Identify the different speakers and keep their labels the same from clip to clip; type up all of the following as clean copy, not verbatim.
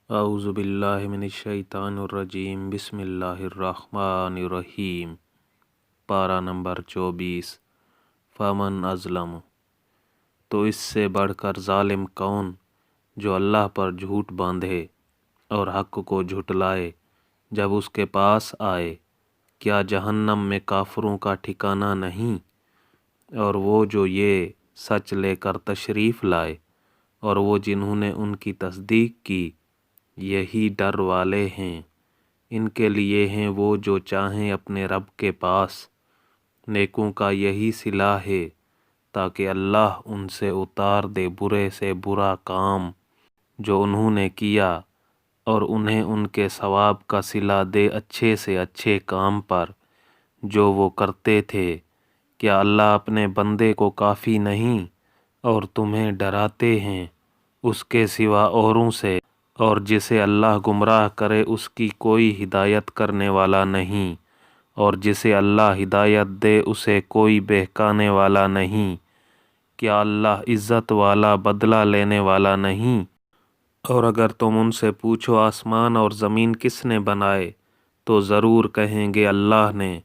Speaker 1: اعوذ باللہ من الشیطان الرجیم، بسم اللہ الرحمن الرحیم۔ پارہ نمبر 24۔ فمن اظلم، تو اس سے بڑھ کر ظالم کون جو اللہ پر جھوٹ باندھے اور حق کو جھٹلائے جب اس کے پاس آئے۔ کیا جہنم میں کافروں کا ٹھکانہ نہیں؟ اور وہ جو یہ سچ لے کر تشریف لائے اور وہ جنہوں نے ان کی تصدیق کی، یہی ڈر والے ہیں۔ ان کے لیے ہیں وہ جو چاہیں اپنے رب کے پاس، نیکوں کا یہی صلہ ہے تاکہ اللہ ان سے اتار دے برے سے برا کام جو انہوں نے کیا اور انہیں ان کے ثواب کا صلہ دے اچھے سے اچھے کام پر جو وہ کرتے تھے۔ کیا اللہ اپنے بندے کو کافی نہیں اور تمہیں ڈراتے ہیں اس کے سوا اوروں سے، اور جسے اللہ گمراہ کرے اس کی کوئی ہدایت کرنے والا نہیں، اور جسے اللہ ہدایت دے اسے کوئی بہکانے والا نہیں۔ کیا اللہ عزت والا بدلہ لینے والا نہیں؟ اور اگر تم ان سے پوچھو آسمان اور زمین کس نے بنائے تو ضرور کہیں گے اللہ نے۔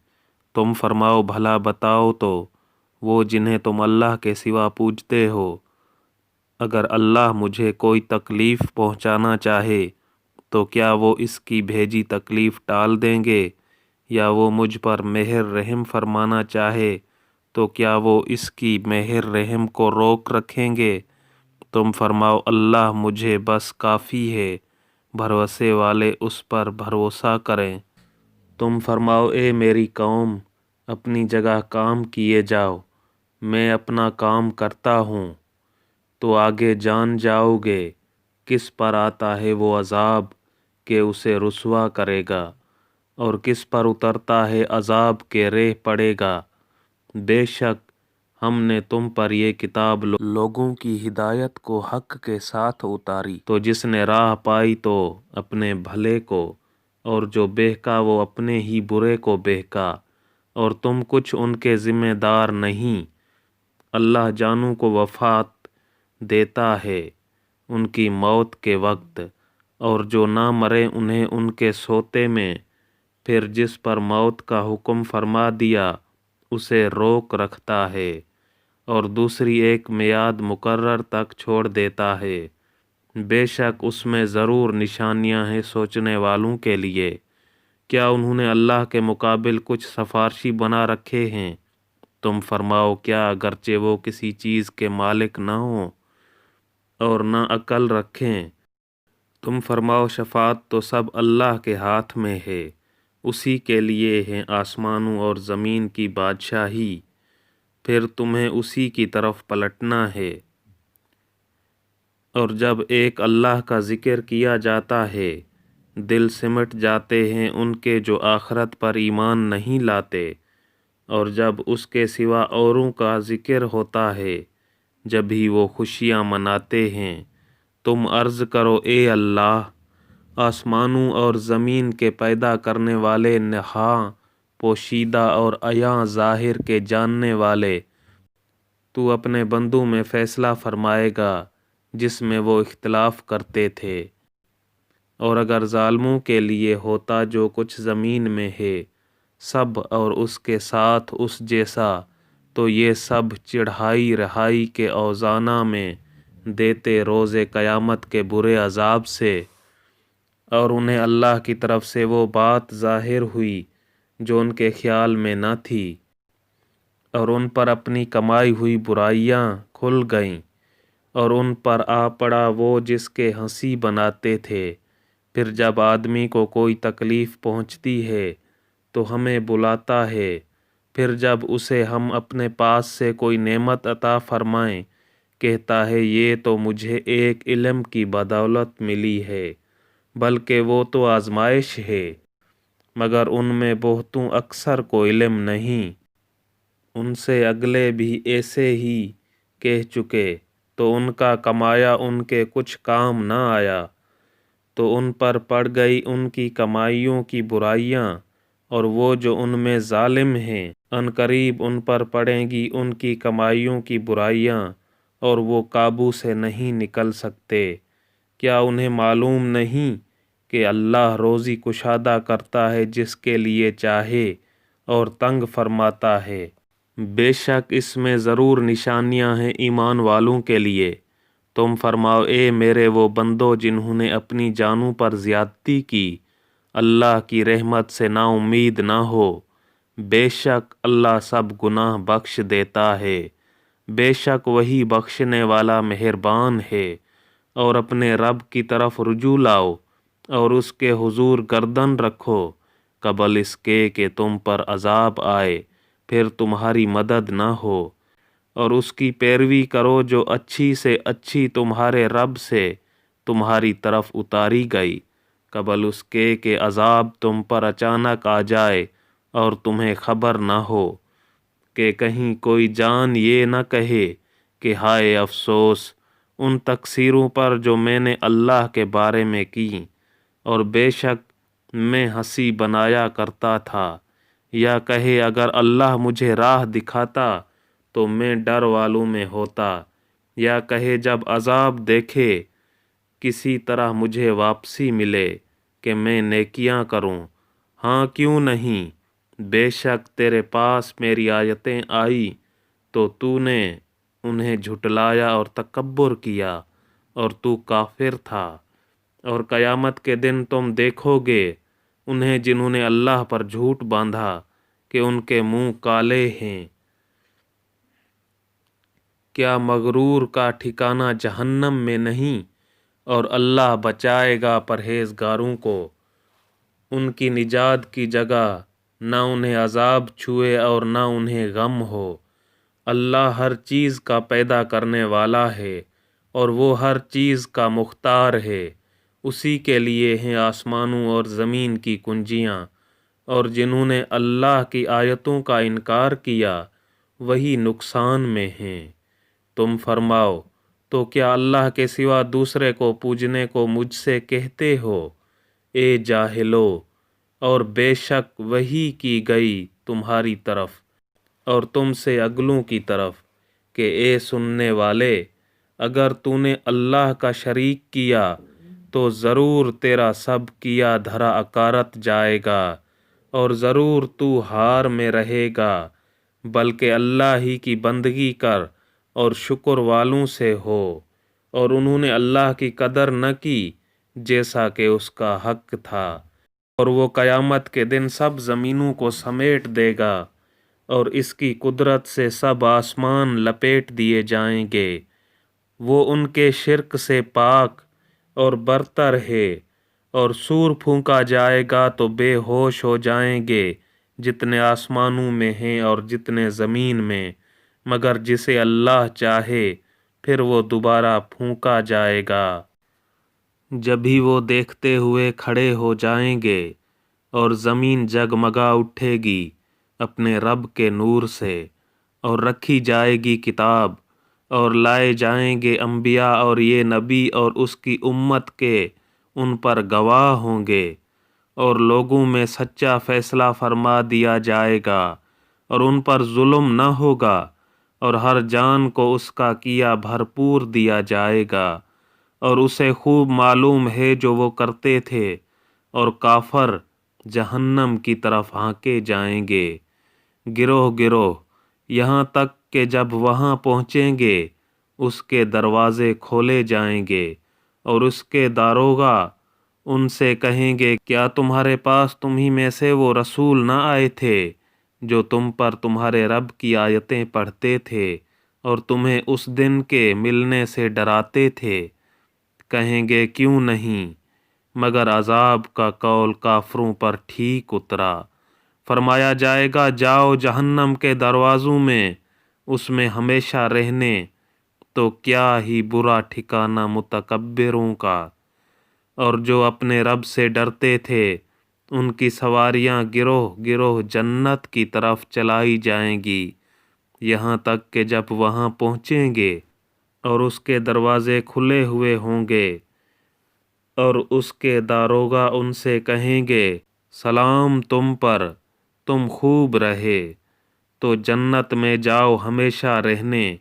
Speaker 1: تم فرماؤ بھلا بتاؤ تو وہ جنہیں تم اللہ کے سوا پوجتے ہو، اگر اللہ مجھے کوئی تکلیف پہنچانا چاہے تو کیا وہ اس کی بھیجی تکلیف ٹال دیں گے؟ یا وہ مجھ پر مہر رحم فرمانا چاہے تو کیا وہ اس کی مہر رحم کو روک رکھیں گے؟ تم فرماؤ اللہ مجھے بس کافی ہے، بھروسے والے اس پر بھروسہ کریں۔ تم فرماؤ اے میری قوم، اپنی جگہ کام کیے جاؤ، میں اپنا کام کرتا ہوں، تو آگے جان جاؤ گے کس پر آتا ہے وہ عذاب کہ اسے رسوا کرے گا، اور کس پر اترتا ہے عذاب کہ رہ پڑے گا۔ بے شک ہم نے تم پر یہ کتاب لوگوں کی ہدایت کو حق کے ساتھ اتاری، تو جس نے راہ پائی تو اپنے بھلے کو، اور جو بہکا وہ اپنے ہی برے کو بہکا، اور تم کچھ ان کے ذمہ دار نہیں۔ اللہ جانوں کو وفات دیتا ہے ان کی موت کے وقت، اور جو نہ مرے انہیں ان کے سوتے میں، پھر جس پر موت کا حکم فرما دیا اسے روک رکھتا ہے، اور دوسری ایک میعاد مقرر تک چھوڑ دیتا ہے۔ بے شک اس میں ضرور نشانیاں ہیں سوچنے والوں کے لیے۔ کیا انہوں نے اللہ کے مقابل کچھ سفارشی بنا رکھے ہیں؟ تم فرماؤ کیا اگرچہ وہ کسی چیز کے مالک نہ ہوں اور نہ عقل رکھیں۔ تم فرماؤ شفاعت تو سب اللہ کے ہاتھ میں ہے، اسی کے لیے ہے آسمانوں اور زمین کی بادشاہی، پھر تمہیں اسی کی طرف پلٹنا ہے۔ اور جب ایک اللہ کا ذکر کیا جاتا ہے، دل سمٹ جاتے ہیں ان کے جو آخرت پر ایمان نہیں لاتے، اور جب اس کے سوا اوروں کا ذکر ہوتا ہے جبھی وہ خوشیاں مناتے ہیں۔ تم عرض کرو اے اللہ، آسمانوں اور زمین کے پیدا کرنے والے، نہاں پوشیدہ اور عیاں ظاہر کے جاننے والے، تو اپنے بندوں میں فیصلہ فرمائے گا جس میں وہ اختلاف کرتے تھے۔ اور اگر ظالموں کے لیے ہوتا جو کچھ زمین میں ہے سب اور اس کے ساتھ اس جیسا، تو یہ سب چڑھائی رہائی کے اوزانہ میں دیتے روز قیامت کے برے عذاب سے، اور انہیں اللہ کی طرف سے وہ بات ظاہر ہوئی جو ان کے خیال میں نہ تھی، اور ان پر اپنی کمائی ہوئی برائیاں کھل گئیں، اور ان پر آ پڑا وہ جس کے ہنسی بناتے تھے۔ پھر جب آدمی کو کوئی تکلیف پہنچتی ہے تو ہمیں بلاتا ہے، پھر جب اسے ہم اپنے پاس سے کوئی نعمت عطا فرمائیں کہتا ہے یہ تو مجھے ایک علم کی بدولت ملی ہے، بلکہ وہ تو آزمائش ہے، مگر ان میں بہتوں اکثر کو علم نہیں۔ ان سے اگلے بھی ایسے ہی کہہ چکے، تو ان کا کمایا ان کے کچھ کام نہ آیا، تو ان پر پڑ گئی ان کی کمائیوں کی برائیاں، اور وہ جو ان میں ظالم ہیں عنقریب ان پر پڑیں گی ان کی کمائیوں کی برائیاں، اور وہ قابو سے نہیں نکل سکتے۔ کیا انہیں معلوم نہیں کہ اللہ روزی کشادہ کرتا ہے جس کے لیے چاہے اور تنگ فرماتا ہے؟ بے شک اس میں ضرور نشانیاں ہیں ایمان والوں کے لیے۔ تم فرماؤ اے میرے وہ بندو جنہوں نے اپنی جانوں پر زیادتی کی، اللہ کی رحمت سے نا امید نہ ہو، بے شک اللہ سب گناہ بخش دیتا ہے، بے شک وہی بخشنے والا مہربان ہے۔ اور اپنے رب کی طرف رجوع لاؤ اور اس کے حضور گردن رکھو قبل اس کے کہ تم پر عذاب آئے پھر تمہاری مدد نہ ہو، اور اس کی پیروی کرو جو اچھی سے اچھی تمہارے رب سے تمہاری طرف اتاری گئی قبل اس کے کہ عذاب تم پر اچانک آ جائے اور تمہیں خبر نہ ہو، کہ کہیں کوئی جان یہ نہ کہے کہ ہائے افسوس ان تقصیروں پر جو میں نے اللہ کے بارے میں کی، اور بے شک میں ہنسی بنایا کرتا تھا، یا کہے اگر اللہ مجھے راہ دکھاتا تو میں ڈر والوں میں ہوتا، یا کہے جب عذاب دیکھے کسی طرح مجھے واپسی ملے کہ میں نیکیاں کروں۔ ہاں کیوں نہیں، بے شک تیرے پاس میری آیتیں آئی تو تو نے انہیں جھٹلایا اور تکبر کیا اور تو کافر تھا، اور قیامت کے دن تم دیکھو گے انہیں جنہوں نے اللہ پر جھوٹ باندھا کہ ان کے منہ کالے ہیں۔ کیا مغرور کا ٹھکانہ جہنم میں نہیں؟ اور اللہ بچائے گا پرہیزگاروں کو۔ ان کی نجات کی جگہ نہ انہیں عذاب چھوئے اور نہ انہیں غم ہو۔ اللہ ہر چیز کا پیدا کرنے والا ہے اور وہ ہر چیز کا مختار ہے۔ اسی کے لیے ہیں آسمانوں اور زمین کی کنجیاں، اور جنہوں نے اللہ کی آیتوں کا انکار کیا وہی نقصان میں ہیں۔ تم فرماؤ تو کیا اللہ کے سوا دوسرے کو پوجنے کو مجھ سے کہتے ہو، اے جاہلو؟ اور بے شک وحی کی گئی تمہاری طرف اور تم سے اگلوں کی طرف کہ اے سننے والے، اگر تو نے اللہ کا شریک کیا تو ضرور تیرا سب کیا دھرا اکارت جائے گا، اور ضرور تو ہار میں رہے گا، بلکہ اللہ ہی کی بندگی کر اور شکر والوں سے ہو۔ اور انہوں نے اللہ کی قدر نہ کی جیسا کہ اس کا حق تھا، اور وہ قیامت کے دن سب زمینوں کو سمیٹ دے گا اور اس کی قدرت سے سب آسمان لپیٹ دیے جائیں گے۔ وہ ان کے شرک سے پاک اور برتر ہے، اور سور پھونکا جائے گا تو بے ہوش ہو جائیں گے جتنے آسمانوں میں ہیں اور جتنے زمین میں، مگر جسے اللہ چاہے پھر وہ دوبارہ پھونکا جائے گا۔ جبھی وہ دیکھتے ہوئے کھڑے ہو جائیں گے اور زمین جگمگا اٹھے گی اپنے رب کے نور سے، اور رکھی جائے گی کتاب، اور لائے جائیں گے انبیاء اور یہ نبی اور اس کی امت کے ان پر گواہ ہوں گے، اور لوگوں میں سچا فیصلہ فرما دیا جائے گا، اور ان پر ظلم نہ ہوگا، اور ہر جان کو اس کا کیا بھرپور دیا جائے گا، اور اسے خوب معلوم ہے جو وہ کرتے تھے، اور کافر جہنم کی طرف ہانکے جائیں گے گروہ گروہ، یہاں تک کہ جب وہاں پہنچیں گے اس کے دروازے کھولے جائیں گے، اور اس کے داروغہ ان سے کہیں گے کیا تمہارے پاس تمہیں میں سے وہ رسول نہ آئے تھے جو تم پر تمہارے رب کی آیتیں پڑھتے تھے اور تمہیں اس دن کے ملنے سے ڈراتے تھے؟ کہیں گے کیوں نہیں، مگر عذاب کا قول کافروں پر ٹھیک اترا۔ فرمایا جائے گا جاؤ جہنم کے دروازوں میں، اس میں ہمیشہ رہنے، تو کیا ہی برا ٹھکانہ متکبروں کا۔ اور جو اپنے رب سے ڈرتے تھے ان کی سواریاں گروہ گروہ جنت کی طرف چلائی جائیں گی، یہاں تک کہ جب وہاں پہنچیں گے اور اس کے دروازے کھلے ہوئے ہوں گے اور اس کے داروغہ ان سے کہیں گے سلام تم پر، تم خوب رہے، تو جنت میں جاؤ ہمیشہ رہنے،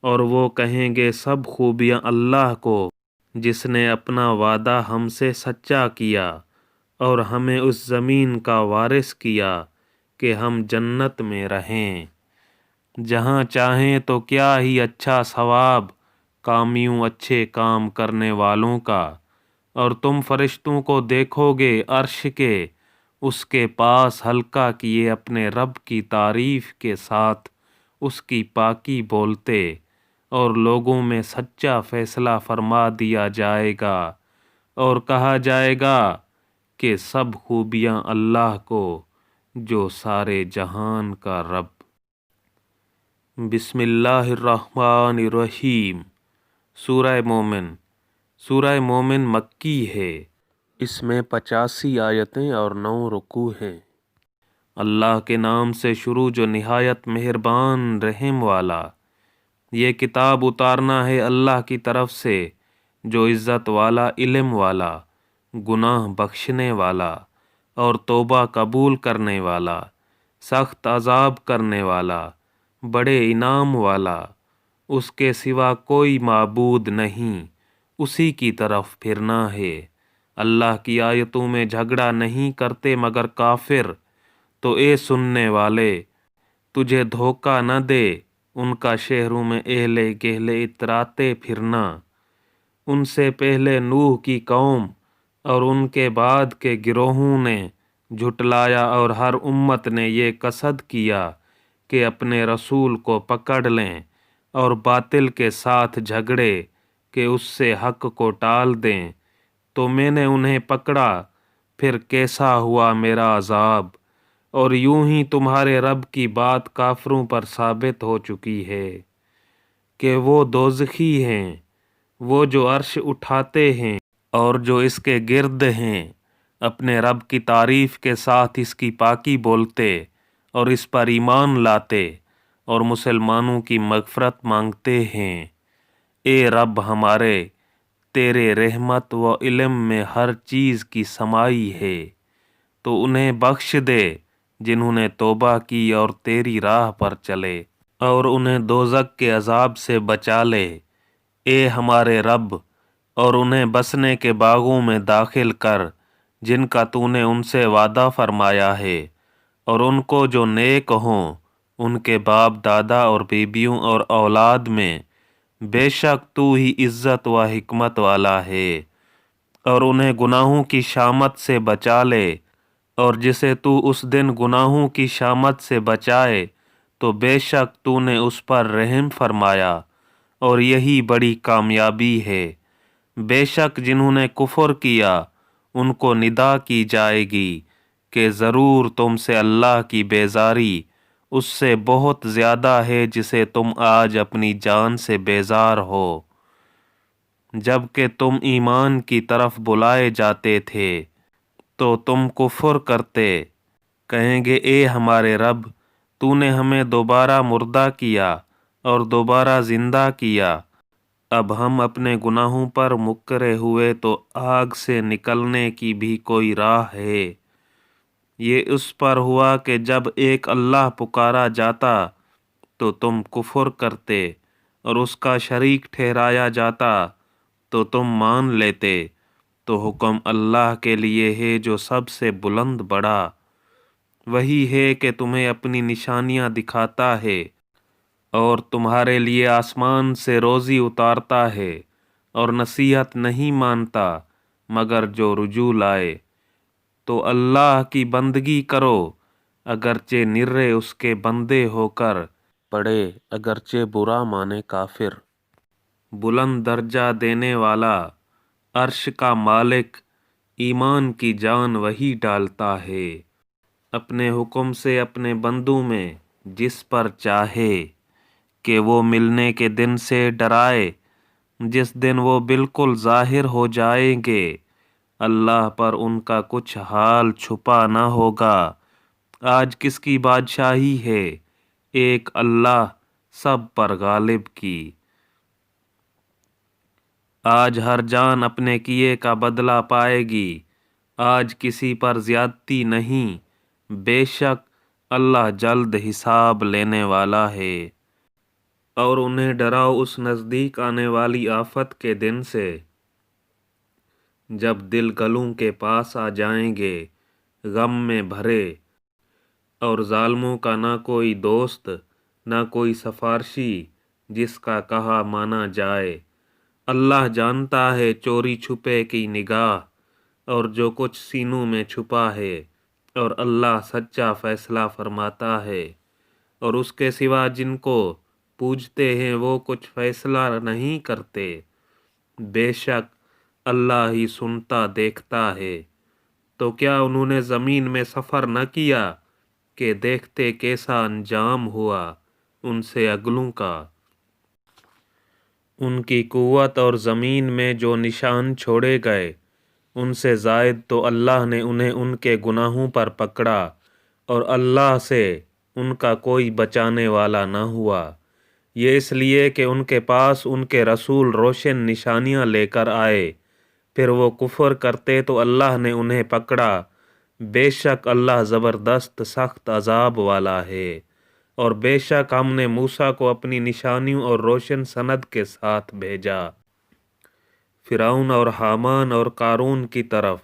Speaker 1: اور وہ کہیں گے سب خوبیاں اللہ کو جس نے اپنا وعدہ ہم سے سچا کیا اور ہمیں اس زمین کا وارث کیا کہ ہم جنت میں رہیں، جہاں چاہیں، تو کیا ہی اچھا ثواب کامیوں اچھے کام کرنے والوں کا۔ اور تم فرشتوں کو دیکھو گے عرش کے اس کے پاس ہلکا کیے اپنے رب کی تعریف کے ساتھ اس کی پاکی بولتے، اور لوگوں میں سچا فیصلہ فرما دیا جائے گا اور کہا جائے گا کہ سب خوبیاں اللہ کو جو سارے جہان کا رب۔ بسم اللہ الرحمن الرحیم۔ سورہ مومن۔ سورہ مومن مکی ہے۔ اس میں 85 آیتیں اور 9 رکوع ہیں۔ اللہ کے نام سے شروع جو نہایت مہربان رحم والا۔ یہ کتاب اتارنا ہے اللہ کی طرف سے جو عزت والا، علم والا، گناہ بخشنے والا اور توبہ قبول کرنے والا، سخت عذاب کرنے والا، بڑے انعام والا۔ اس کے سوا کوئی معبود نہیں، اسی کی طرف پھرنا ہے۔ اللہ کی آیتوں میں جھگڑا نہیں کرتے مگر کافر۔ تو اے سننے والے، تجھے دھوکہ نہ دے ان کا شہروں میں اہل گہلے اتراتے پھرنا۔ ان سے پہلے نوح کی قوم اور ان کے بعد کے گروہوں نے جھٹلایا، اور ہر امت نے یہ قصد کیا کہ اپنے رسول کو پکڑ لیں اور باطل کے ساتھ جھگڑے کہ اس سے حق کو ٹال دیں۔ تو میں نے انہیں پکڑا، پھر کیسا ہوا میرا عذاب، اور یوں ہی تمہارے رب کی بات کافروں پر ثابت ہو چکی ہے کہ وہ دوزخی ہیں، وہ جو عرش اٹھاتے ہیں اور جو اس کے گرد ہیں، اپنے رب کی تعریف کے ساتھ اس کی پاکی بولتے اور اس پر ایمان لاتے اور مسلمانوں کی مغفرت مانگتے ہیں۔ اے رب ہمارے، تیرے رحمت و علم میں ہر چیز کی سمائی ہے، تو انہیں بخش دے جنہوں نے توبہ کی اور تیری راہ پر چلے، اور انہیں دوزخ کے عذاب سے بچا لے۔ اے ہمارے رب، اور انہیں بسنے کے باغوں میں داخل کر جن کا تو نے ان سے وعدہ فرمایا ہے، اور ان کو جو نیک ہوں ان کے باپ دادا اور بیبیوں اور اولاد میں، بے شک تو ہی عزت و حکمت والا ہے۔ اور انہیں گناہوں کی شامت سے بچا لے، اور جسے تو اس دن گناہوں کی شامت سے بچائے تو بے شک تو نے اس پر رحم فرمایا، اور یہی بڑی کامیابی ہے۔ بے شک جنہوں نے کفر کیا ان کو ندا کی جائے گی کہ ضرور تم سے اللہ کی بیزاری اس سے بہت زیادہ ہے جسے تم آج اپنی جان سے بیزار ہو، جب کہ تم ایمان کی طرف بلائے جاتے تھے تو تم کفر کرتے۔ کہیں گے اے ہمارے رب، تو نے ہمیں دوبارہ مردہ کیا اور دوبارہ زندہ کیا، اب ہم اپنے گناہوں پر مکرے ہوئے تو آگ سے نکلنے کی بھی کوئی راہ ہے؟ یہ اس پر ہوا کہ جب ایک اللہ پکارا جاتا تو تم کفر کرتے، اور اس کا شریک ٹھہرایا جاتا تو تم مان لیتے۔ تو حکم اللہ کے لیے ہے جو سب سے بلند بڑا، وہی ہے کہ تمہیں اپنی نشانیاں دکھاتا ہے اور تمہارے لیے آسمان سے روزی اتارتا ہے، اور نصیحت نہیں مانتا مگر جو رجوع لائے۔ تو اللہ کی بندگی کرو اگرچہ نرے اس کے بندے ہو کر پڑے، اگرچہ برا مانے کافر۔ بلند درجہ دینے والا، عرش کا مالک، ایمان کی جان وہی ڈالتا ہے اپنے حکم سے اپنے بندوں میں جس پر چاہے، کہ وہ ملنے کے دن سے ڈرائے جس دن وہ بالکل ظاہر ہو جائیں گے۔ اللہ پر ان کا کچھ حال چھپا نہ ہوگا۔ آج کس کی بادشاہی ہے؟ ایک اللہ سب پر غالب کی۔ آج ہر جان اپنے کیے کا بدلہ پائے گی، آج کسی پر زیادتی نہیں، بے شک اللہ جلد حساب لینے والا ہے۔ اور انہیں ڈراؤ اس نزدیک آنے والی آفت کے دن سے جب دل گلوں کے پاس آ جائیں گے غم میں بھرے، اور ظالموں کا نہ کوئی دوست نہ کوئی سفارشی جس کا کہا مانا جائے۔ اللہ جانتا ہے چوری چھپے کی نگاہ اور جو کچھ سینوں میں چھپا ہے، اور اللہ سچا فیصلہ فرماتا ہے، اور اس کے سوا جن کو پوجتے ہیں وہ کچھ فیصلہ نہیں کرتے۔ بے شک اللہ ہی سنتا دیکھتا ہے۔ تو کیا انہوں نے زمین میں سفر نہ کیا کہ دیکھتے کیسا انجام ہوا ان سے اگلوں کا؟ ان کی قوت اور زمین میں جو نشان چھوڑے گئے ان سے زائد تو اللہ نے انہیں ان کے گناہوں پر پکڑا، اور اللہ سے ان کا کوئی بچانے والا نہ ہوا۔ یہ اس لیے کہ ان کے پاس ان کے رسول روشن نشانیاں لے کر آئے، پھر وہ کفر کرتے تو اللہ نے انہیں پکڑا۔ بے شک اللہ زبردست سخت عذاب والا ہے۔ اور بے شک ہم نے موسیٰ کو اپنی نشانیوں اور روشن سند کے ساتھ بھیجا فرعون اور حامان اور قارون کی طرف،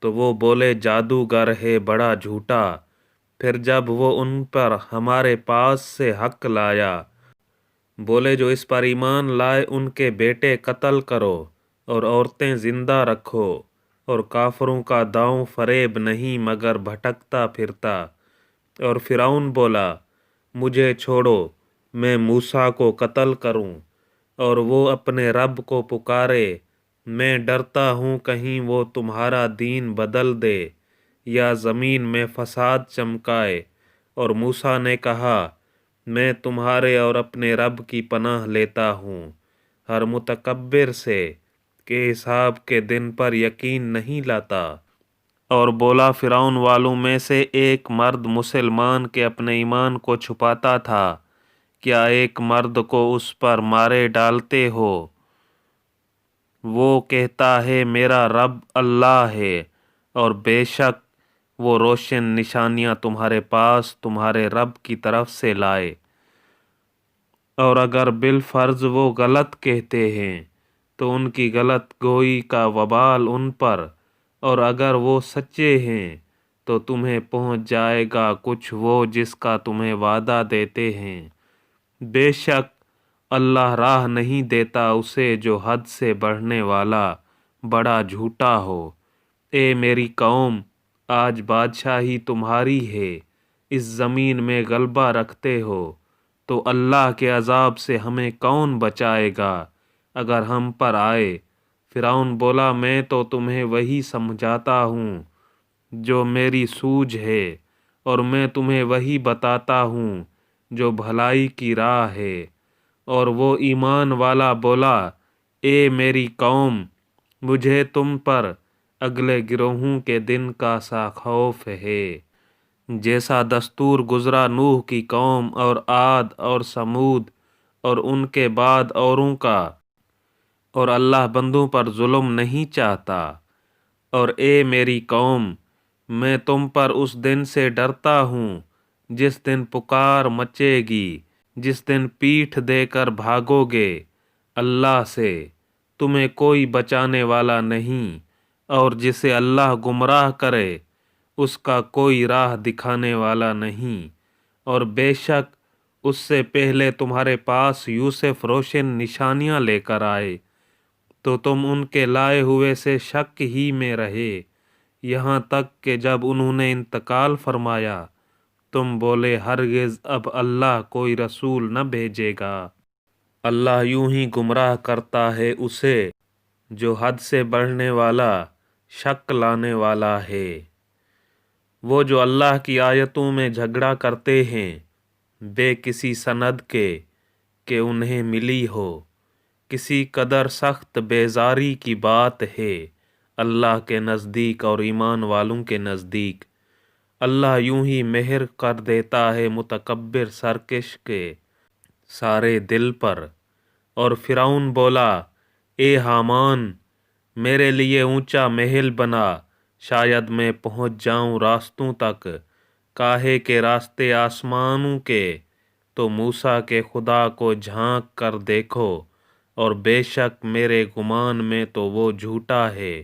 Speaker 1: تو وہ بولے جادوگر ہے بڑا جھوٹا۔ پھر جب وہ ان پر ہمارے پاس سے حق لایا، بولے جو اس پر ایمان لائے ان کے بیٹے قتل کرو اور عورتیں زندہ رکھو، اور کافروں کا داؤں فریب نہیں مگر بھٹکتا پھرتا۔ اور فرعون بولا مجھے چھوڑو میں موسیٰ کو قتل کروں، اور وہ اپنے رب کو پکارے میں ڈرتا ہوں کہیں وہ تمہارا دین بدل دے یا زمین میں فساد چمکائے۔ اور موسیٰ نے کہا میں تمہارے اور اپنے رب کی پناہ لیتا ہوں ہر متکبر سے کہ حساب کے دن پر یقین نہیں لاتا۔ اور بولا فرعون والوں میں سے ایک مرد مسلمان کے اپنے ایمان کو چھپاتا تھا، کیا ایک مرد کو اس پر مارے ڈالتے ہو؟ وہ کہتا ہے میرا رب اللہ ہے، اور بے شک وہ روشن نشانیاں تمہارے پاس تمہارے رب کی طرف سے لائے۔ اور اگر بالفرض وہ غلط کہتے ہیں تو ان کی غلط گوئی کا وبال ان پر، اور اگر وہ سچے ہیں تو تمہیں پہنچ جائے گا کچھ وہ جس کا تمہیں وعدہ دیتے ہیں۔ بے شک اللہ راہ نہیں دیتا اسے جو حد سے بڑھنے والا بڑا جھوٹا ہو۔ اے میری قوم، آج بادشاہی تمہاری ہے، اس زمین میں غلبہ رکھتے ہو، تو اللہ کے عذاب سے ہمیں کون بچائے گا اگر ہم پر آئے؟ فرعون بولا میں تو تمہیں وہی سمجھاتا ہوں جو میری سوجھ ہے، اور میں تمہیں وہی بتاتا ہوں جو بھلائی کی راہ ہے۔ اور وہ ایمان والا بولا اے میری قوم، مجھے تم پر اگلے گروہوں کے دن کا سا خوف ہے جیسا دستور گزرا نوح کی قوم اور عاد اور سمود اور ان کے بعد اوروں کا، اور اللہ بندوں پر ظلم نہیں چاہتا۔ اور اے میری قوم، میں تم پر اس دن سے ڈرتا ہوں جس دن پکار مچے گی، جس دن پیٹھ دے کر بھاگو گے اللہ سے، تمہیں کوئی بچانے والا نہیں، اور جسے اللہ گمراہ کرے اس کا کوئی راہ دکھانے والا نہیں۔ اور بے شک اس سے پہلے تمہارے پاس یوسف روشن نشانیاں لے کر آئے، تو تم ان کے لائے ہوئے سے شک ہی میں رہے، یہاں تک کہ جب انہوں نے انتقال فرمایا تم بولے ہرگز اب اللہ کوئی رسول نہ بھیجے گا۔ اللہ یوں ہی گمراہ کرتا ہے اسے جو حد سے بڑھنے والا شک لانے والا ہے۔ وہ جو اللہ کی آیتوں میں جھگڑا کرتے ہیں بے کسی سند کے کہ انہیں ملی ہو، کسی قدر سخت بیزاری کی بات ہے اللہ کے نزدیک اور ایمان والوں کے نزدیک۔ اللہ یوں ہی مہر کر دیتا ہے متکبر سرکش کے سارے دل پر۔ اور فرعون بولا اے حامان، میرے لیے اونچا محل بنا، شاید میں پہنچ جاؤں راستوں تک، کاہے کہ راستے آسمانوں کے، تو موسیٰ کے خدا کو جھانک کر دیکھو، اور بے شک میرے گمان میں تو وہ جھوٹا ہے۔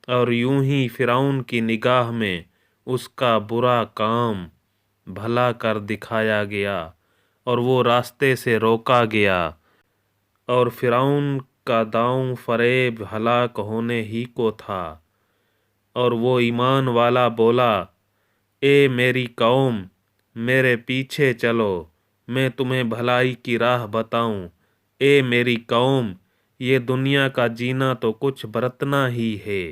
Speaker 1: اور یوں ہی فرعون کی نگاہ میں اس کا برا کام بھلا کر دکھایا گیا اور وہ راستے سے روکا گیا، اور فرعون کا داؤں فریب ہلاک ہونے ہی کو تھا۔ اور وہ ایمان والا بولا، اے میری قوم، میرے پیچھے چلو، میں تمہیں بھلائی کی راہ بتاؤں۔ اے میری قوم، یہ دنیا کا جینا تو کچھ برتنا ہی ہے،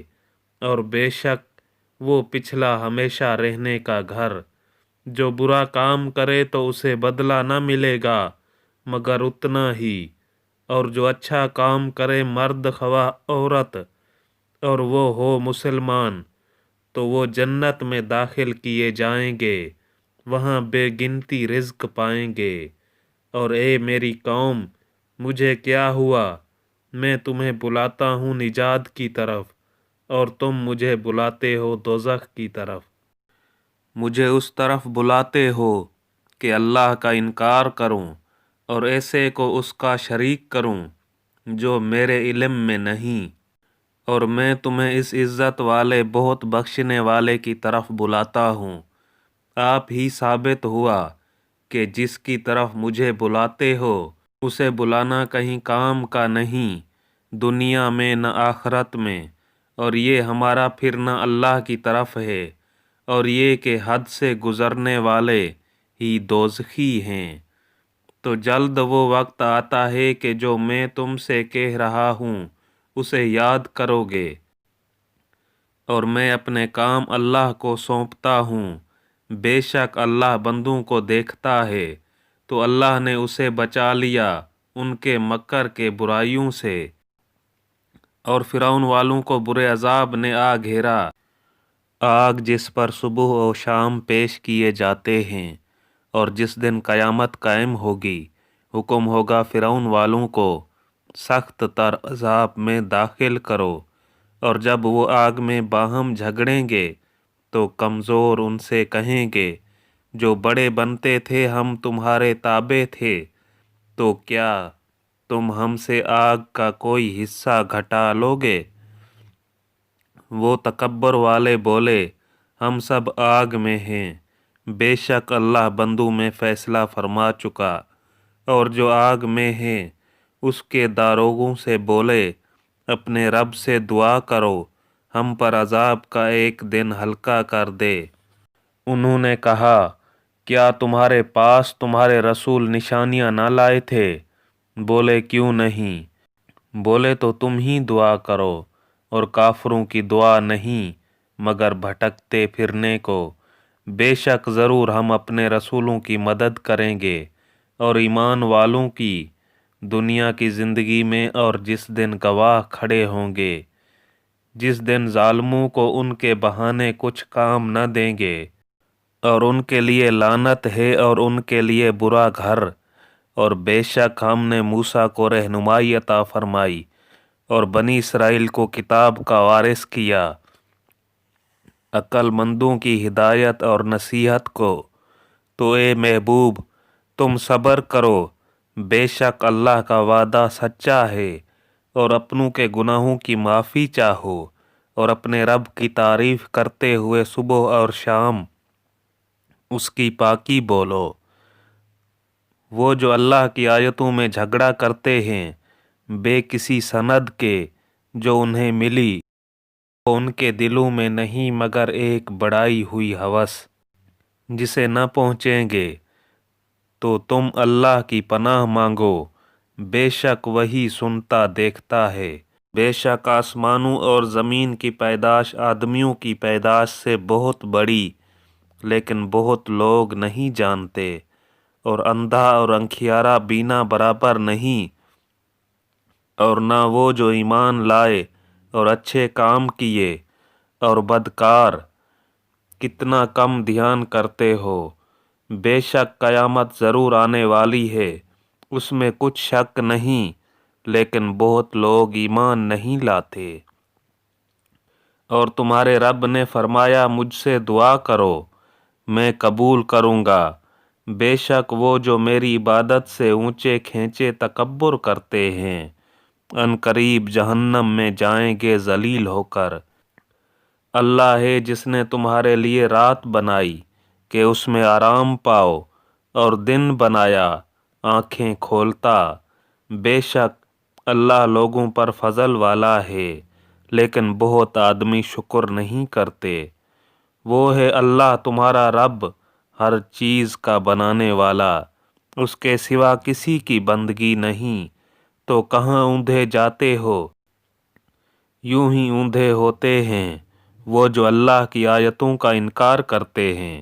Speaker 1: اور بے شک وہ پچھلا ہمیشہ رہنے کا گھر۔ جو برا کام کرے تو اسے بدلہ نہ ملے گا مگر اتنا ہی، اور جو اچھا کام کرے مرد خواہ عورت اور وہ ہو مسلمان تو وہ جنت میں داخل کیے جائیں گے، وہاں بے گنتی رزق پائیں گے۔ اور اے میری قوم، مجھے کیا ہوا؟ میں تمہیں بلاتا ہوں نجات کی طرف اور تم مجھے بلاتے ہو دوزخ کی طرف۔ مجھے اس طرف بلاتے ہو کہ اللہ کا انکار کروں اور ایسے کو اس کا شریک کروں جو میرے علم میں نہیں، اور میں تمہیں اس عزت والے بہت بخشنے والے کی طرف بلاتا ہوں۔ آپ ہی ثابت ہوا کہ جس کی طرف مجھے بلاتے ہو اسے بلانا کہیں کام کا نہیں، دنیا میں نہ آخرت میں، اور یہ ہمارا پھرنا اللہ کی طرف ہے، اور یہ کہ حد سے گزرنے والے ہی دوزخی ہیں۔ تو جلد وہ وقت آتا ہے کہ جو میں تم سے کہہ رہا ہوں اسے یاد کرو گے، اور میں اپنے کام اللہ کو سونپتا ہوں۔ بے شک اللہ بندوں کو دیکھتا ہے۔ تو اللہ نے اسے بچا لیا ان کے مکر کے برائیوں سے، اور فرعون والوں کو برے عذاب نے آ گھیرا، آگ جس پر صبح و شام پیش کیے جاتے ہیں، اور جس دن قیامت قائم ہوگی حکم ہوگا فرعون والوں کو سخت تر عذاب میں داخل کرو، اور جب وہ آگ میں باہم جھگڑیں گے تو کمزور ان سے کہیں گے جو بڑے بنتے تھے ہم تمہارے تابع تھے، تو کیا تم ہم سے آگ کا کوئی حصہ گھٹا لوگے؟ وہ تکبر والے بولے، ہم سب آگ میں ہیں۔ بے شک اللہ بندوں میں فیصلہ فرما چکا۔ اور جو آگ میں ہیں اس کے داروغوں سے بولے، اپنے رب سے دعا کرو ہم پر عذاب کا ایک دن ہلکا کر دے۔ انہوں نے کہا، کیا تمہارے پاس تمہارے رسول نشانیاں نہ لائے تھے؟ بولے، کیوں نہیں؟ بولے، تو تم ہی دعا کرو، اور کافروں کی دعا نہیں مگر بھٹکتے پھرنے کو۔ بے شک ضرور ہم اپنے رسولوں کی مدد کریں گے اور ایمان والوں کی، دنیا کی زندگی میں اور جس دن گواہ کھڑے ہوں گے، جس دن ظالموں کو ان کے بہانے کچھ کام نہ دیں گے، اور ان کے لیے لعنت ہے اور ان کے لیے برا گھر۔ اور بے شک ہم نے موسیٰ کو رہنمائی عطا فرمائی اور بنی اسرائیل کو کتاب کا وارث کیا، عقل مندوں کی ہدایت اور نصیحت کو۔ تو اے محبوب، تم صبر کرو، بے شک اللہ کا وعدہ سچا ہے، اور اپنوں کے گناہوں کی معافی چاہو، اور اپنے رب کی تعریف کرتے ہوئے صبح اور شام اس کی پاکی بولو۔ وہ جو اللہ کی آیتوں میں جھگڑا کرتے ہیں بے کسی سند کے جو انہیں ملی، وہ ان کے دلوں میں نہیں مگر ایک بڑھائی ہوئی ہوس جسے نہ پہنچیں گے۔ تو تم اللہ کی پناہ مانگو، بے شک وہی سنتا دیکھتا ہے۔ بے شک آسمانوں اور زمین کی پیدائش آدمیوں کی پیدائش سے بہت بڑی، لیکن بہت لوگ نہیں جانتے۔ اور اندھا اور انکھیارا بینا برابر نہیں، اور نہ وہ جو ایمان لائے اور اچھے کام کیے، اور بدکار کتنا کم دھیان کرتے ہو۔ بے شک قیامت ضرور آنے والی ہے، اس میں کچھ شک نہیں، لیکن بہت لوگ ایمان نہیں لاتے۔ اور تمہارے رب نے فرمایا، مجھ سے دعا کرو میں قبول کروں گا۔ بے شک وہ جو میری عبادت سے اونچے کھینچے تکبر کرتے ہیں ان قریب جہنم میں جائیں گے ذلیل ہو کر۔ اللہ ہے جس نے تمہارے لیے رات بنائی کہ اس میں آرام پاؤ، اور دن بنایا آنکھیں کھولتا۔ بے شک اللہ لوگوں پر فضل والا ہے، لیکن بہت آدمی شکر نہیں کرتے۔ وہ ہے اللہ تمہارا رب، ہر چیز کا بنانے والا، اس کے سوا کسی کی بندگی نہیں۔ تو کہاں اوندھے جاتے ہو؟ یوں ہی اوندھے ہوتے ہیں وہ جو اللہ کی آیتوں کا انکار کرتے ہیں۔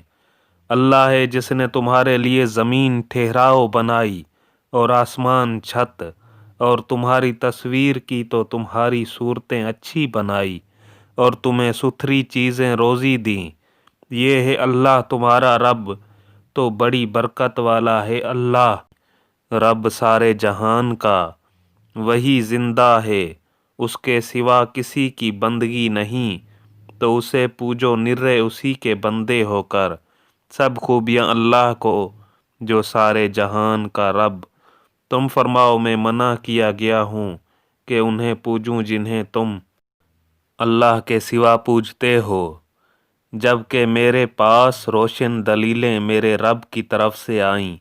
Speaker 1: اللہ ہے جس نے تمہارے لیے زمین ٹھہراؤ بنائی اور آسمان چھت، اور تمہاری تصویر کی تو تمہاری صورتیں اچھی بنائی، اور تمہیں ستھری چیزیں روزی دیں۔ یہ ہے اللہ تمہارا رب، تو بڑی برکت والا ہے اللہ، رب سارے جہان کا۔ وہی زندہ ہے، اس کے سوا کسی کی بندگی نہیں، تو اسے پوجو نرے اسی کے بندے ہو کر۔ سب خوبیاں اللہ کو جو سارے جہان کا رب۔ تم فرماؤ میں منع کیا گیا ہوں کہ انہیں پوجوں جنہیں تم اللہ کے سوا پوجتے ہو، جبکہ میرے پاس روشن دلیلیں میرے رب کی طرف سے آئیں،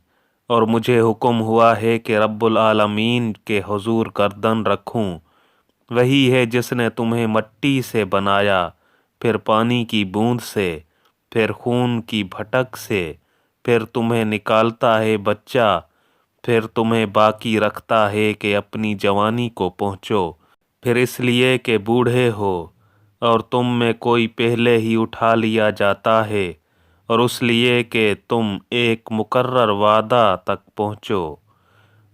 Speaker 1: اور مجھے حکم ہوا ہے کہ رب العالمین کے حضور گردن رکھوں۔ وہی ہے جس نے تمہیں مٹی سے بنایا، پھر پانی کی بوند سے، پھر خون کی پھٹک سے، پھر تمہیں نکالتا ہے بچہ، پھر تمہیں باقی رکھتا ہے کہ اپنی جوانی کو پہنچو، پھر اس لیے کہ بوڑھے ہو، اور تم میں کوئی پہلے ہی اٹھا لیا جاتا ہے، اور اس لیے کہ تم ایک مقرر وعدہ تک پہنچو،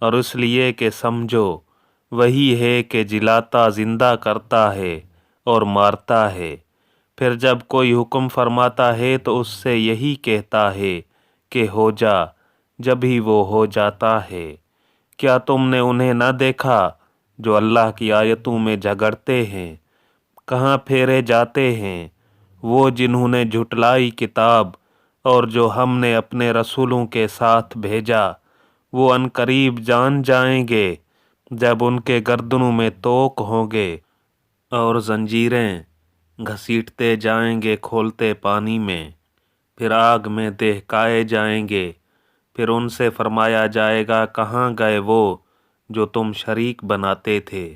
Speaker 1: اور اس لیے کہ سمجھو وہی ہے کہ جلاتا زندہ کرتا ہے اور مارتا ہے۔ پھر جب کوئی حکم فرماتا ہے تو اس سے یہی کہتا ہے کہ ہو جا، جب ہی وہ ہو جاتا ہے۔ کیا تم نے انہیں نہ دیکھا جو اللہ کی آیتوں میں جھگڑتے ہیں؟ کہاں پھیرے جاتے ہیں وہ جنہوں نے جھٹلائی کتاب، اور جو ہم نے اپنے رسولوں کے ساتھ بھیجا۔ وہ عنقریب جان جائیں گے جب ان کے گردنوں میں توق ہوں گے، اور زنجیریں گھسیٹتے جائیں گے کھولتے پانی میں، پھر آگ میں دہکائے جائیں گے۔ پھر ان سے فرمایا جائے گا کہاں گئے وہ جو تم شریک بناتے تھے؟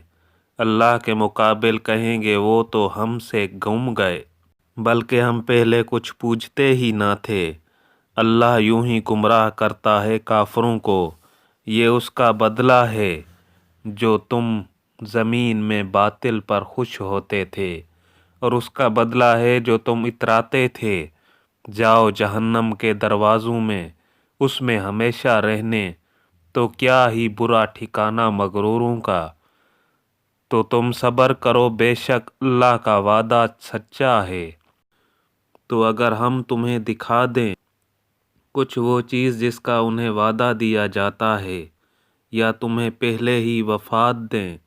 Speaker 1: اللہ کے مقابل کہیں گے وہ تو ہم سے گم گئے، بلکہ ہم پہلے کچھ پوجتے ہی نہ تھے۔ اللہ یوں ہی گمراہ کرتا ہے کافروں کو۔ یہ اس کا بدلہ ہے جو تم زمین میں باطل پر خوش ہوتے تھے، اور اس کا بدلہ ہے جو تم اتراتے تھے۔ جاؤ جہنم کے دروازوں میں، اس میں ہمیشہ رہنے، تو کیا ہی برا ٹھکانہ مغروروں کا۔ تو تم صبر کرو، بے شک اللہ کا وعدہ سچا ہے۔ تو اگر ہم تمہیں دکھا دیں کچھ وہ چیز جس کا انہیں وعدہ دیا جاتا ہے، یا تمہیں پہلے ہی وفات دیں،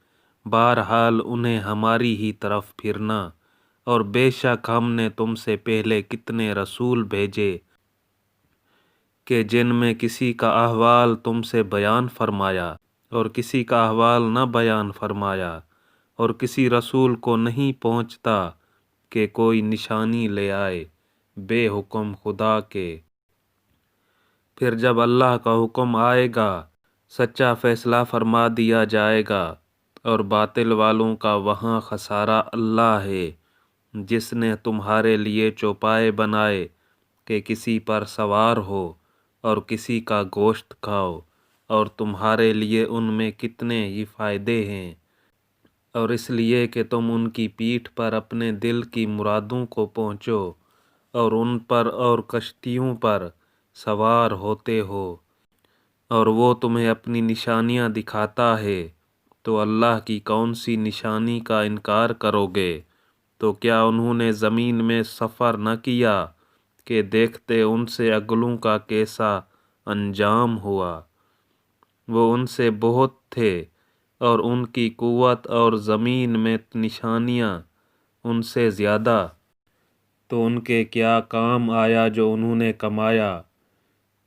Speaker 1: بہرحال انہیں ہماری ہی طرف پھرنا، اور بے شک ہم نے تم سے پہلے کتنے رسول بھیجے کہ جن میں کسی کا احوال تم سے بیان فرمایا اور کسی کا احوال نہ بیان فرمایا، اور کسی رسول کو نہیں پہنچتا کہ کوئی نشانی لے آئے بے حکم خدا کے۔ پھر جب اللہ کا حکم آئے گا، سچا فیصلہ فرما دیا جائے گا، اور باطل والوں کا وہاں خسارہ۔ اللہ ہے جس نے تمہارے لیے چوپائے بنائے کہ کسی پر سوار ہو اور کسی کا گوشت کھاؤ، اور تمہارے لیے ان میں کتنے ہی فائدے ہیں، اور اس لیے کہ تم ان کی پیٹھ پر اپنے دل کی مرادوں کو پہنچو، اور ان پر اور کشتیوں پر سوار ہوتے ہو، اور وہ تمہیں اپنی نشانیاں دکھاتا ہے، تو اللہ کی کون سی نشانی کا انکار کرو گے؟ تو کیا انہوں نے زمین میں سفر نہ کیا کہ دیکھتے ان سے اگلوں کا کیسا انجام ہوا؟ وہ ان سے بہت تھے، اور ان کی قوت اور زمین میں نشانیاں ان سے زیادہ، تو ان کے کیا کام آیا جو انہوں نے کمایا؟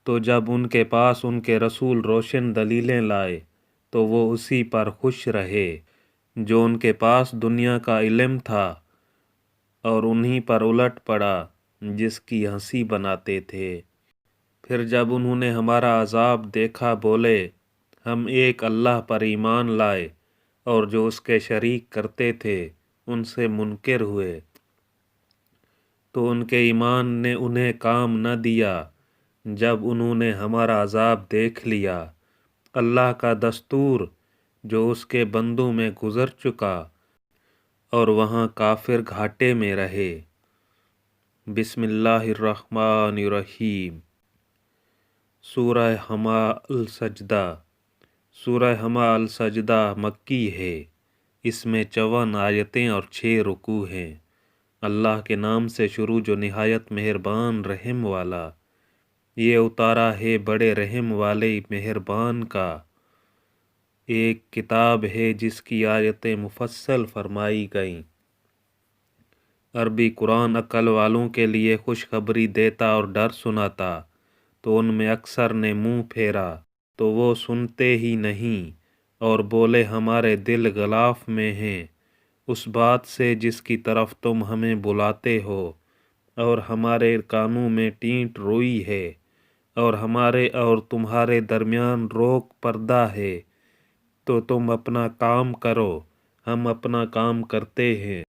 Speaker 1: تو جب ان کے پاس ان کے رسول روشن دلیلیں لائے تو وہ اسی پر خوش رہے جو ان کے پاس دنیا کا علم تھا، اور انہی پر الٹ پڑا جس کی ہنسی بناتے تھے۔ پھر جب انہوں نے ہمارا عذاب دیکھا بولے ہم ایک اللہ پر ایمان لائے، اور جو اس کے شریک کرتے تھے ان سے منکر ہوئے، تو ان کے ایمان نے انہیں کام نہ دیا جب انہوں نے ہمارا عذاب دیکھ لیا۔ اللہ کا دستور جو اس کے بندوں میں گزر چکا، اور وہاں کافر گھاٹے میں رہے۔ بسم اللہ الرحمن الرحیم۔ سورہ ہما السجدہ۔ سورہ ہما السجدہ مکی ہے۔ اس میں 54 آیتیں اور 6 رکوع ہیں۔ اللہ کے نام سے شروع جو نہایت مہربان رحم والا۔ یہ اتارا ہے بڑے رحم والے مہربان کا۔ ایک کتاب ہے جس کی آیتیں مفصل فرمائی گئیں۔ عربی قرآن عقل والوں کے لیے خوشخبری دیتا اور ڈر سناتا، تو ان میں اکثر نے منہ پھیرا تو وہ سنتے ہی نہیں، اور بولے ہمارے دل غلاف میں ہیں اس بات سے جس کی طرف تم ہمیں بلاتے ہو، اور ہمارے کانوں میں ٹینٹ روئی ہے، اور ہمارے اور تمہارے درمیان روک پردہ ہے، تو تم اپنا کام کرو ہم اپنا کام کرتے ہیں۔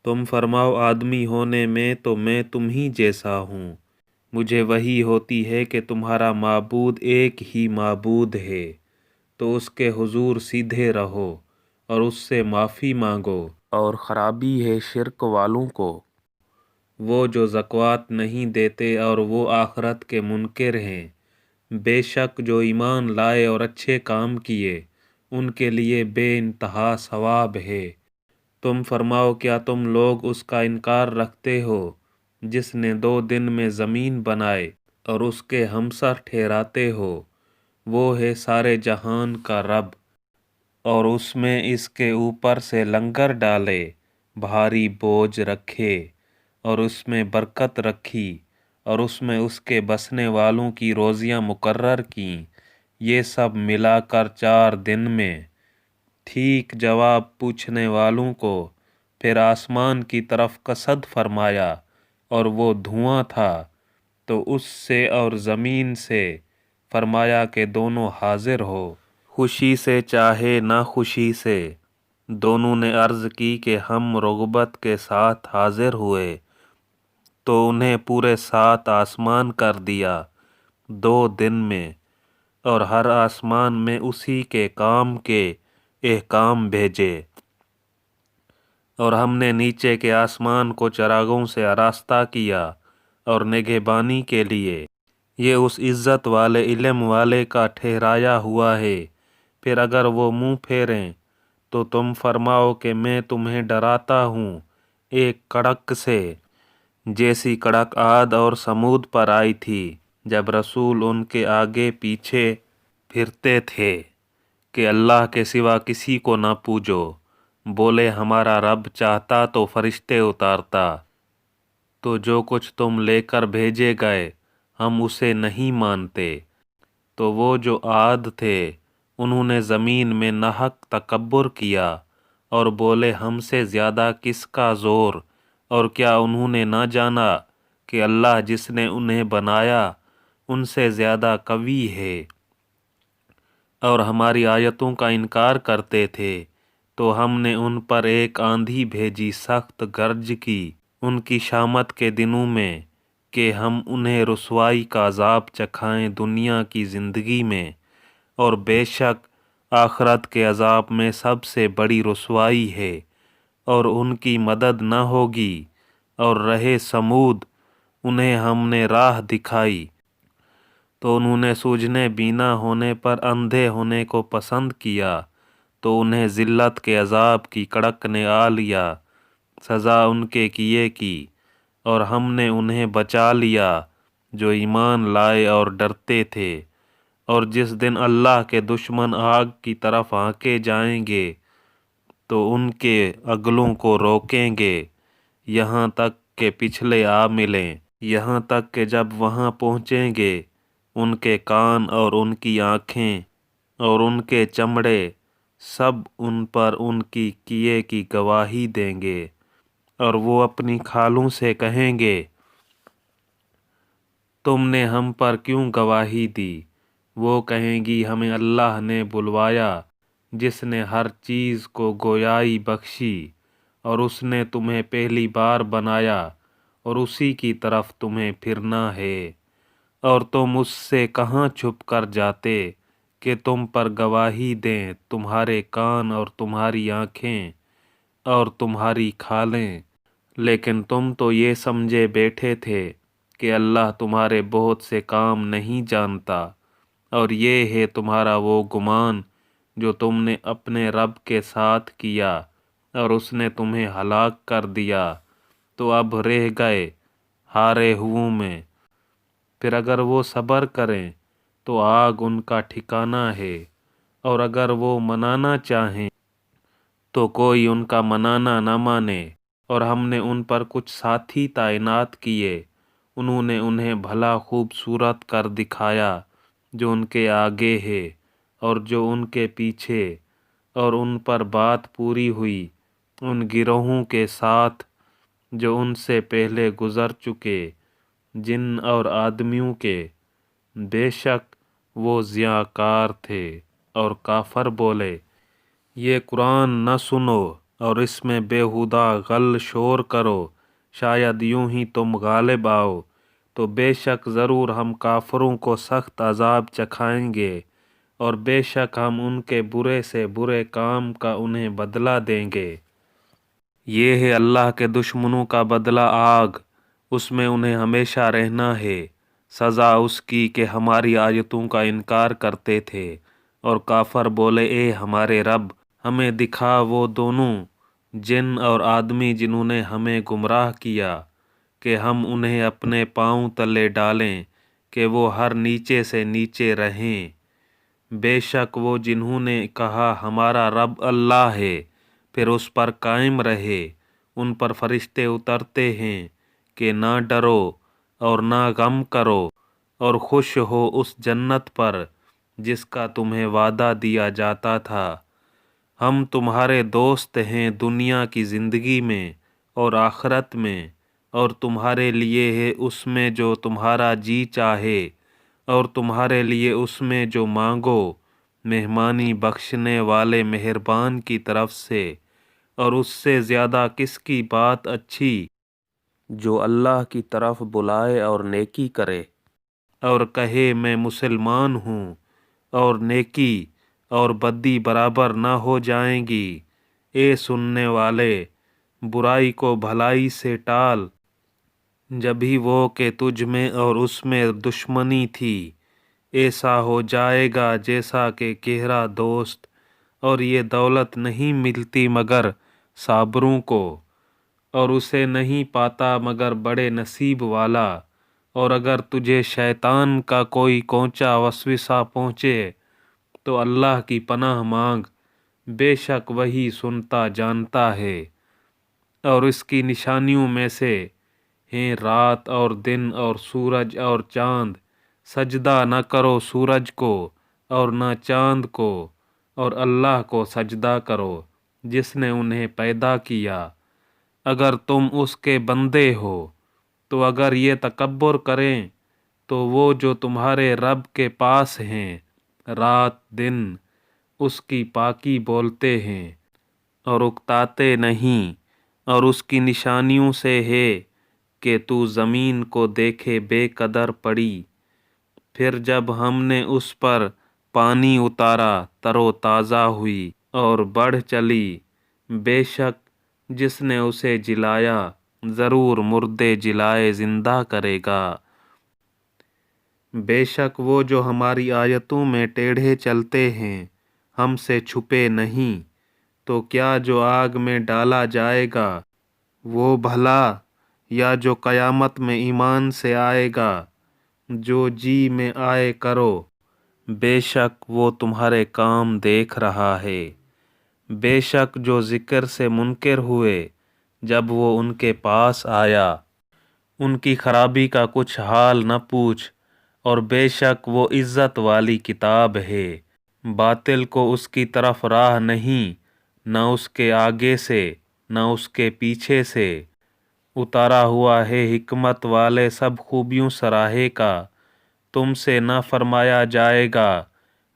Speaker 1: تم فرماؤ آدمی ہونے میں تو میں تم ہی جیسا ہوں۔ مجھے وحی ہوتی ہے کہ تمہارا معبود ایک ہی معبود ہے، تو اس کے حضور سیدھے رہو اور اس سے معافی مانگو۔ اور خرابی ہے شرک والوں کو، وہ جو زکوٰۃ نہیں دیتے اور وہ آخرت کے منکر ہیں۔ بے شک جو ایمان لائے اور اچھے کام کیے ان کے لیے بے انتہا ثواب ہے۔ تم فرماؤ کیا تم لوگ اس کا انکار رکھتے ہو جس نے 2 دن میں زمین بنائے اور اس کے ہمسر ٹھہراتے ہو؟ وہ ہے سارے جہان کا رب، اور اس میں اس کے اوپر سے لنگر ڈالے، بھاری بوجھ رکھے، اور اس میں برکت رکھی، اور اس میں اس کے بسنے والوں کی روزیاں مقرر کیں، یہ سب ملا کر 4 دن میں۔ ٹھیک جواب پوچھنے والوں کو پھر آسمان کی طرف قصد فرمایا، اور وہ دھواں تھا، تو اس سے اور زمین سے فرمایا کہ دونوں حاضر ہو، خوشی سے چاہے نہ خوشی سے۔ دونوں نے عرض کی کہ ہم رغبت کے ساتھ حاضر ہوئے، تو انہیں پورے 7 آسمان کر دیا 2 دن میں، اور ہر آسمان میں اسی کے کام کے احکام بھیجے۔ اور ہم نے نیچے کے آسمان کو چراغوں سے آراستہ کیا اور نگہبانی کے لیے۔ یہ اس عزت والے علم والے کا ٹھہرایا ہوا ہے۔ پھر اگر وہ منہ پھیریں تو تم فرماؤ کہ میں تمہیں ڈراتا ہوں ایک کڑک سے، جیسی کڑک عاد اور سمود پر آئی تھی جب رسول ان کے آگے پیچھے پھرتے تھے کہ اللہ کے سوا کسی کو نہ پوجو۔ بولے ہمارا رب چاہتا تو فرشتے اتارتا، تو جو کچھ تم لے کر بھیجے گئے ہم اسے نہیں مانتے۔ تو وہ جو عاد تھے انہوں نے زمین میں ناحق تکبر کیا، اور بولے ہم سے زیادہ کس کا زور، اور کیا انہوں نے نہ جانا کہ اللہ جس نے انہیں بنایا ان سے زیادہ قوی ہے۔ اور ہماری آیتوں کا انکار کرتے تھے تو ہم نے ان پر ایک آندھی بھیجی سخت گرج کی ان کی شامت کے دنوں میں، کہ ہم انہیں رسوائی کا عذاب چکھائیں دنیا کی زندگی میں، اور بے شک آخرت کے عذاب میں سب سے بڑی رسوائی ہے، اور ان کی مدد نہ ہوگی۔ اور رہے سمود، انہیں ہم نے راہ دکھائی تو انہوں نے سوجھنے بینا ہونے پر اندھے ہونے کو پسند کیا، تو انہیں ذلت کے عذاب کی کڑک نے آ لیا، سزا ان کے کیے کی۔ اور ہم نے انہیں بچا لیا جو ایمان لائے اور ڈرتے تھے۔ اور جس دن اللہ کے دشمن آگ کی طرف ہانکے جائیں گے تو ان کے اگلوں کو روکیں گے یہاں تک کہ پچھلے آ ملیں، یہاں تک کہ جب وہاں پہنچیں گے ان کے کان اور ان کی آنکھیں اور ان کے چمڑے سب ان پر ان کی کیے کی گواہی دیں گے۔ اور وہ اپنی کھالوں سے کہیں گے تم نے ہم پر کیوں گواہی دی؟ وہ کہیں گی ہمیں اللہ نے بلوایا جس نے ہر چیز کو گویائی بخشی، اور اس نے تمہیں پہلی بار بنایا اور اسی کی طرف تمہیں پھرنا ہے، اور تم اس سے کہاں چھپ کر جاتے کہ تم پر گواہی دیں تمہارے کان اور تمہاری آنکھیں اور تمہاری کھالیں، لیکن تم تو یہ سمجھے بیٹھے تھے کہ اللہ تمہارے بہت سے کام نہیں جانتا، اور یہ ہے تمہارا وہ گمان جو تم نے اپنے رب کے ساتھ کیا اور اس نے تمہیں ہلاک کر دیا، تو اب رہ گئے ہارے ہوئوں میں۔ پھر اگر وہ صبر کریں تو آگ ان کا ٹھکانہ ہے، اور اگر وہ منانا چاہیں تو کوئی ان کا منانا نہ مانے۔ اور ہم نے ان پر کچھ ساتھی تعینات کیے، انہوں نے انہیں بھلا خوبصورت کر دکھایا جو ان کے آگے ہے اور جو ان کے پیچھے، اور ان پر بات پوری ہوئی ان گروہوں کے ساتھ جو ان سے پہلے گزر چکے جن اور آدمیوں کے، بے شک وہ ضیاءکار تھے۔ اور کافر بولے یہ قرآن نہ سنو اور اس میں بیہودہ غل شور کرو، شاید یوں ہی تم غالب آؤ، تو بے شک ضرور ہم کافروں کو سخت عذاب چکھائیں گے، اور بے شک ہم ان کے برے سے برے کام کا انہیں بدلہ دیں گے۔ یہ ہے اللہ کے دشمنوں کا بدلہ آگ، اس میں انہیں ہمیشہ رہنا ہے۔ سزا اس کی کہ ہماری آیتوں کا انکار کرتے تھے، اور کافر بولے اے ہمارے رب ہمیں دکھا وہ دونوں جن اور آدمی جنہوں نے ہمیں گمراہ کیا، کہ ہم انہیں اپنے پاؤں تلے ڈالیں کہ وہ ہر نیچے سے نیچے رہیں۔ بے شک وہ جنہوں نے کہا ہمارا رب اللہ ہے پھر اس پر قائم رہے، ان پر فرشتے اترتے ہیں کہ نہ ڈرو اور نہ غم کرو، اور خوش ہو اس جنت پر جس کا تمہیں وعدہ دیا جاتا تھا۔ ہم تمہارے دوست ہیں دنیا کی زندگی میں اور آخرت میں، اور تمہارے لیے ہے اس میں جو تمہارا جی چاہے، اور تمہارے لیے اس میں جو مانگو، مہمانی بخشنے والے مہربان کی طرف سے۔ اور اس سے زیادہ کس کی بات اچھی جو اللہ کی طرف بلائے اور نیکی کرے اور کہے میں مسلمان ہوں، اور نیکی اور بدی برابر نہ ہو جائیں گی۔ اے سننے والے، برائی کو بھلائی سے ٹال، جبھی وہ کہ تجھ میں اور اس میں دشمنی تھی، ایسا ہو جائے گا جیسا کہ گہرا دوست، اور یہ دولت نہیں ملتی مگر صابروں کو، اور اسے نہیں پاتا مگر بڑے نصیب والا۔ اور اگر تجھے شیطان کا کوئی کونچا وسوسہ پہنچے تو اللہ کی پناہ مانگ، بے شک وہی سنتا جانتا ہے۔ اور اس کی نشانیوں میں سے ہیں رات اور دن اور سورج اور چاند، سجدہ نہ کرو سورج کو اور نہ چاند کو، اور اللہ کو سجدہ کرو جس نے انہیں پیدا کیا، اگر تم اس کے بندے ہو۔ تو اگر یہ تکبر کریں تو وہ جو تمہارے رب کے پاس ہیں رات دن اس کی پاکی بولتے ہیں اور اکتاتے نہیں، اور اس کی نشانیوں سے ہے کہ تو زمین کو دیکھے بے قدر پڑی، پھر جب ہم نے اس پر پانی اتارا تر و تازہ ہوئی اور بڑھ چلی۔ بے شک جس نے اسے جلایا ضرور مردے جلائے زندہ کرے گا۔ بے شک وہ جو ہماری آیتوں میں ٹیڑھے چلتے ہیں ہم سے چھپے نہیں، تو کیا جو آگ میں ڈالا جائے گا وہ بھلا، یا جو قیامت میں ایمان سے آئے گا، جو جی میں آئے کرو، بے شک وہ تمہارے کام دیکھ رہا ہے۔ بے شک جو ذکر سے منکر ہوئے جب وہ ان کے پاس آیا، ان کی خرابی کا کچھ حال نہ پوچھ، اور بے شک وہ عزت والی کتاب ہے۔ باطل کو اس کی طرف راہ نہیں، نہ اس کے آگے سے نہ اس کے پیچھے سے۔ اتارا ہوا ہے حکمت والے سب خوبیوں سراہے کا، تم سے نہ فرمایا جائے گا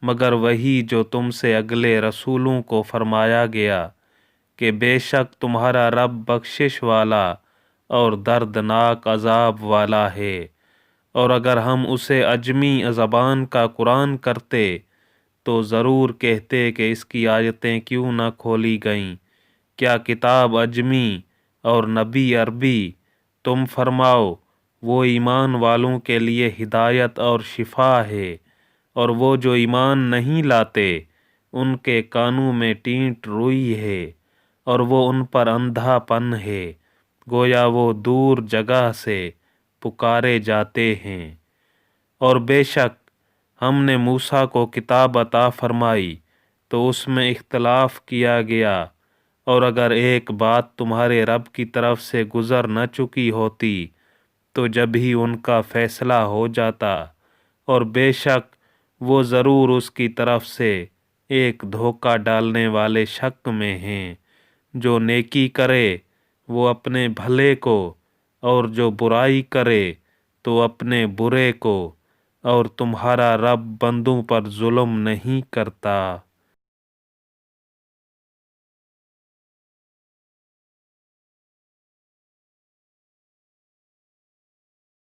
Speaker 1: مگر وہی جو تم سے اگلے رسولوں کو فرمایا گیا کہ بے شک تمہارا رب بخشش والا اور دردناک عذاب والا ہے۔ اور اگر ہم اسے عجمی زبان کا قرآن کرتے تو ضرور کہتے کہ اس کی آیتیں کیوں نہ کھولی گئیں، کیا کتاب عجمی اور نبی عربی؟ تم فرماؤ وہ ایمان والوں کے لیے ہدایت اور شفا ہے، اور وہ جو ایمان نہیں لاتے ان کے کانوں میں ٹینٹ روئی ہے اور وہ ان پر اندھا پن ہے، گویا وہ دور جگہ سے پکارے جاتے ہیں۔ اور بے شک ہم نے موسیٰ کو کتاب عطا فرمائی تو اس میں اختلاف کیا گیا، اور اگر ایک بات تمہارے رب کی طرف سے گزر نہ چکی ہوتی تو جب ہی ان کا فیصلہ ہو جاتا، اور بے شک وہ ضرور اس کی طرف سے ایک دھوکہ ڈالنے والے شک میں ہیں۔ جو نیکی کرے وہ اپنے بھلے کو، اور جو برائی کرے تو اپنے برے کو، اور تمہارا رب بندوں پر ظلم نہیں کرتا۔